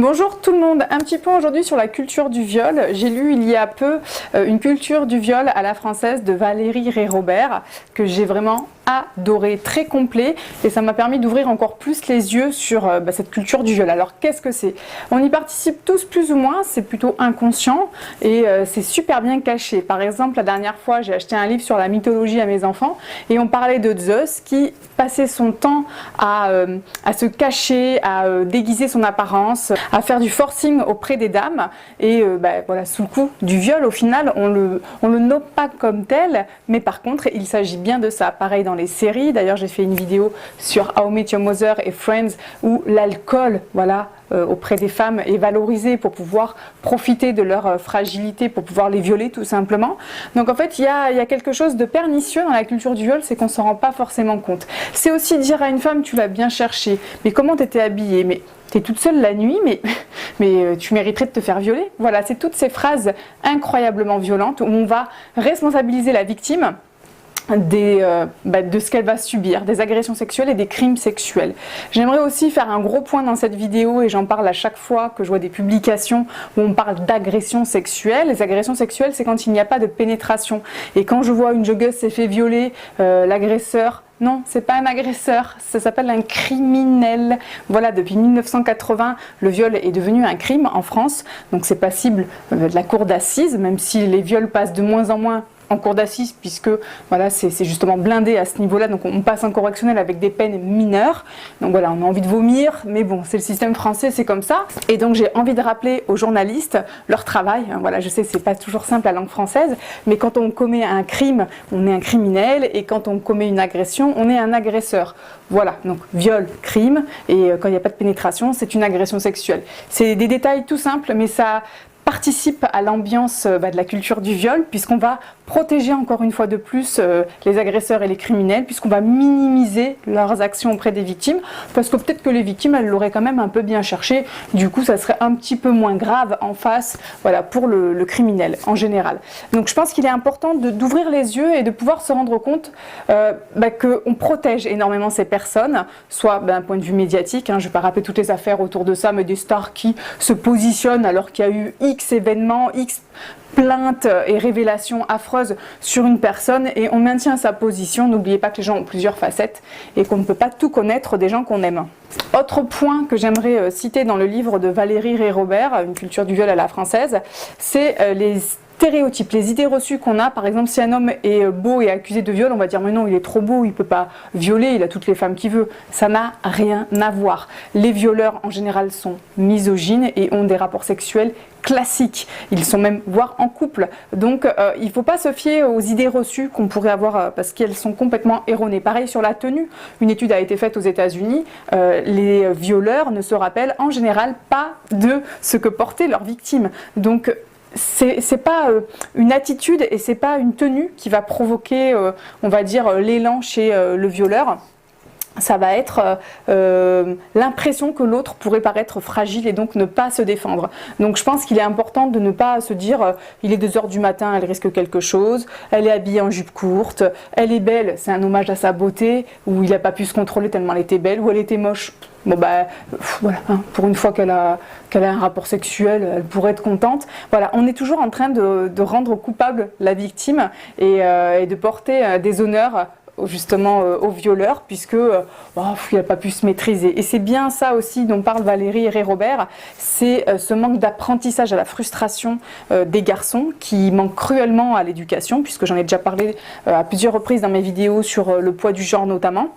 Bonjour tout le monde, un petit point aujourd'hui sur la culture du viol. J'ai lu il y a peu une culture du viol à la française de Valérie Rey-Robert que j'ai vraiment adoré, très complet, et ça m'a permis d'ouvrir encore plus les yeux sur cette culture du viol. Alors qu'est-ce que c'est? On y participe tous plus ou moins, c'est plutôt inconscient et c'est super bien caché. Par exemple, la dernière fois j'ai acheté un livre sur la mythologie à mes enfants et on parlait de Zeus qui passait son temps à se cacher, à déguiser son apparence, à faire du forcing auprès des dames et voilà, sous le coup du viol au final on le nomme pas comme tel, mais par contre il s'agit bien de ça. Pareil dans les séries, d'ailleurs j'ai fait une vidéo sur How I Met Your Mother et Friends où l'alcool auprès des femmes est valorisé pour pouvoir profiter de leur fragilité, pour pouvoir les violer tout simplement. Donc en fait il y a quelque chose de pernicieux dans la culture du viol, c'est qu'on s'en rend pas forcément compte. C'est aussi dire à une femme tu l'as bien cherché, mais comment t'étais habillée, mais t'es toute seule la nuit, mais tu mériterais de te faire violer. Voilà, c'est toutes ces phrases incroyablement violentes où on va responsabiliser la victime de ce qu'elle va subir, des agressions sexuelles et des crimes sexuels. J'aimerais aussi faire un gros point dans cette vidéo, et j'en parle à chaque fois que je vois des publications où on parle d'agressions sexuelles. Les agressions sexuelles, c'est quand il n'y a pas de pénétration. Et quand je vois une joggeuse s'est fait violer, l'agresseur... Non, c'est pas un agresseur, ça s'appelle un criminel. Voilà, depuis 1980, le viol est devenu un crime en France, donc c'est passible de la cour d'assises, même si les viols passent de moins en moins en cour d'assises, puisque voilà, c'est justement blindé à ce niveau-là, donc on passe en correctionnel avec des peines mineures. Donc voilà, on a envie de vomir, mais bon, c'est le système français, c'est comme ça. Et donc j'ai envie de rappeler aux journalistes leur travail. Voilà, je sais, c'est pas toujours simple la langue française, mais quand on commet un crime, on est un criminel, et quand on commet une agression, on est un agresseur. Voilà, donc viol, crime, et quand il n'y a pas de pénétration, c'est une agression sexuelle. C'est des détails tout simples, mais ça participe à l'ambiance de la culture du viol, puisqu'on va protéger encore une fois de plus les agresseurs et les criminels, puisqu'on va minimiser leurs actions auprès des victimes, parce que peut-être que les victimes, elles l'auraient quand même un peu bien cherché, du coup ça serait un petit peu moins grave en face, voilà, pour le criminel en général. Donc je pense qu'il est important d'ouvrir les yeux et de pouvoir se rendre compte qu'on protège énormément ces personnes, soit d'un point de vue médiatique, je ne vais pas rappeler toutes les affaires autour de ça, mais des stars qui se positionnent alors qu'il y a eu X événements, X plaintes et révélations affreuses sur une personne, et on maintient sa position. N'oubliez pas que les gens ont plusieurs facettes et qu'on ne peut pas tout connaître des gens qu'on aime. Autre point que j'aimerais citer dans le livre de Valérie Rey-Robert, Une culture du viol à la française, c'est les stéréotypes, les idées reçues qu'on a. Par exemple, si un homme est beau et accusé de viol, on va dire mais non, il est trop beau, il peut pas violer, il a toutes les femmes qu'il veut. Ça n'a rien à voir. Les violeurs en général sont misogynes et ont des rapports sexuels classiques. Ils sont même voire en couple. Donc il ne faut pas se fier aux idées reçues qu'on pourrait avoir parce qu'elles sont complètement erronées. Pareil sur la tenue. Une étude a été faite aux États-Unis. Les violeurs ne se rappellent en général pas de ce que portaient leurs victimes. Donc c'est pas une attitude et c'est pas une tenue qui va provoquer, on va dire, l'élan chez le violeur. Ça va être l'impression que l'autre pourrait paraître fragile et donc ne pas se défendre. Donc je pense qu'il est important de ne pas se dire il est 2 h du matin, elle risque quelque chose, elle est habillée en jupe courte, elle est belle, c'est un hommage à sa beauté, ou il n'a pas pu se contrôler tellement elle était belle, ou elle était moche. Bon voilà, pour une fois qu'elle a un rapport sexuel, elle pourrait être contente. Voilà, on est toujours en train de rendre coupable la victime et de porter des honneurs justement au violeur, puisque il n'a pas pu se maîtriser. Et c'est bien ça aussi dont parle Valérie Rey-Robert, c'est ce manque d'apprentissage à la frustration des garçons qui manquent cruellement à l'éducation, puisque j'en ai déjà parlé à plusieurs reprises dans mes vidéos sur le poids du genre notamment,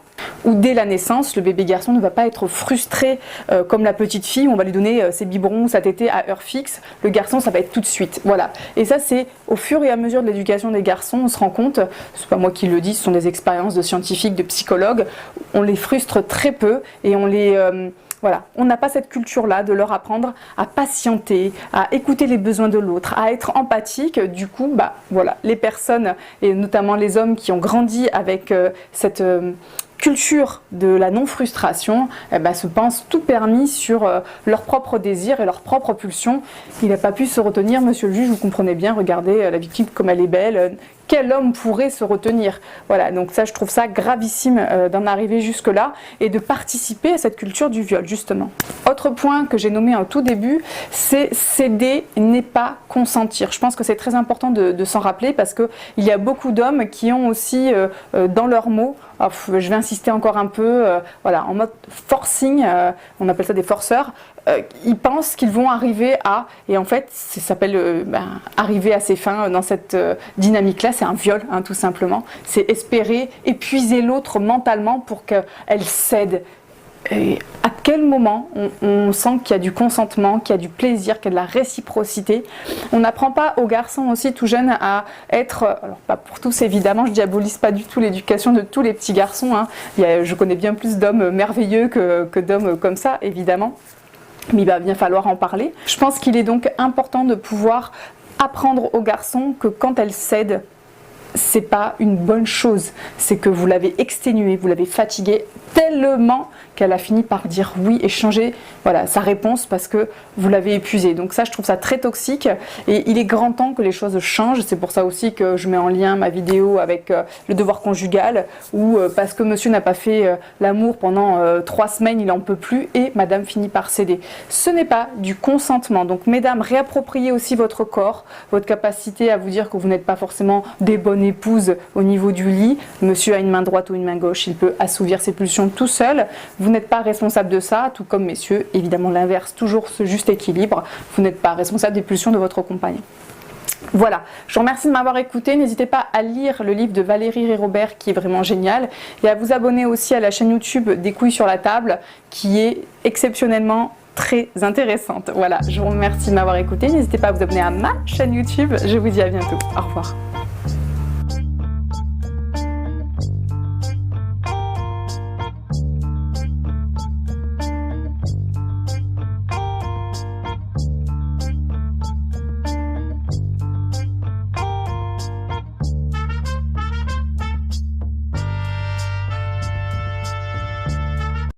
où dès la naissance, le bébé garçon ne va pas être frustré comme la petite fille, où on va lui donner ses biberons, sa tétée à heure fixe. Le garçon, ça va être tout de suite. Voilà. Et ça, c'est au fur et à mesure de l'éducation des garçons, on se rend compte, c'est pas moi qui le dis, ce sont des expériences de scientifiques, de psychologues, on les frustre très peu et on les... Voilà, on n'a pas cette culture-là de leur apprendre à patienter, à écouter les besoins de l'autre, à être empathique. Du coup, voilà, les personnes, et notamment les hommes qui ont grandi avec cette culture de la non-frustration se pensent tout permis sur leurs propres désirs et leurs propres pulsions. Il n'a pas pu se retenir, monsieur le juge, vous comprenez bien, regardez la victime comme elle est belle. Quel homme pourrait se retenir? Voilà, donc ça, je trouve ça gravissime d'en arriver jusque-là et de participer à cette culture du viol, justement. Autre point que j'ai nommé en tout début, c'est céder n'est pas consentir. Je pense que c'est très important de s'en rappeler parce qu'il y a beaucoup d'hommes qui ont aussi dans leurs mots, je vais insister encore un peu, voilà, en mode forcing, on appelle ça des forceurs, ils pensent qu'ils vont arriver à, et en fait ça s'appelle arriver à ses fins dans cette dynamique-là, c'est un viol tout simplement, c'est espérer épuiser l'autre mentalement pour qu'elle cède. Et à quel moment on sent qu'il y a du consentement, qu'il y a du plaisir, qu'il y a de la réciprocité? On n'apprend pas aux garçons aussi tout jeunes à être, alors pas pour tous évidemment, je diabolise pas du tout l'éducation de tous les petits garçons, je connais bien plus d'hommes merveilleux que d'hommes comme ça évidemment, mais il va bien falloir en parler. Je pense qu'il est donc important de pouvoir apprendre aux garçons que quand elles cèdent, c'est pas une bonne chose, c'est que vous l'avez exténuée, vous l'avez fatiguée tellement qu'elle a fini par dire oui et changer sa réponse parce que vous l'avez épuisée. Donc ça, je trouve ça très toxique et il est grand temps que les choses changent. C'est pour ça aussi que je mets en lien ma vidéo avec le devoir conjugal où parce que monsieur n'a pas fait l'amour pendant 3 semaines, il n'en peut plus et madame finit par céder. Ce n'est pas du consentement. Donc mesdames, réappropriez aussi votre corps, votre capacité à vous dire que vous n'êtes pas forcément des bonnes épouses au niveau du lit. Monsieur a une main droite ou une main gauche, il peut assouvir ses pulsions tout seul. Vous n'êtes pas responsable de ça, tout comme messieurs, évidemment l'inverse, toujours ce juste équilibre. Vous n'êtes pas responsable des pulsions de votre compagnon. Voilà, je vous remercie de m'avoir écouté. N'hésitez pas à lire le livre de Valérie Rey-Robert qui est vraiment génial et à vous abonner aussi à la chaîne YouTube Des couilles sur la table qui est exceptionnellement très intéressante. Voilà, je vous remercie de m'avoir écouté. N'hésitez pas à vous abonner à ma chaîne YouTube. Je vous dis à bientôt. Au revoir.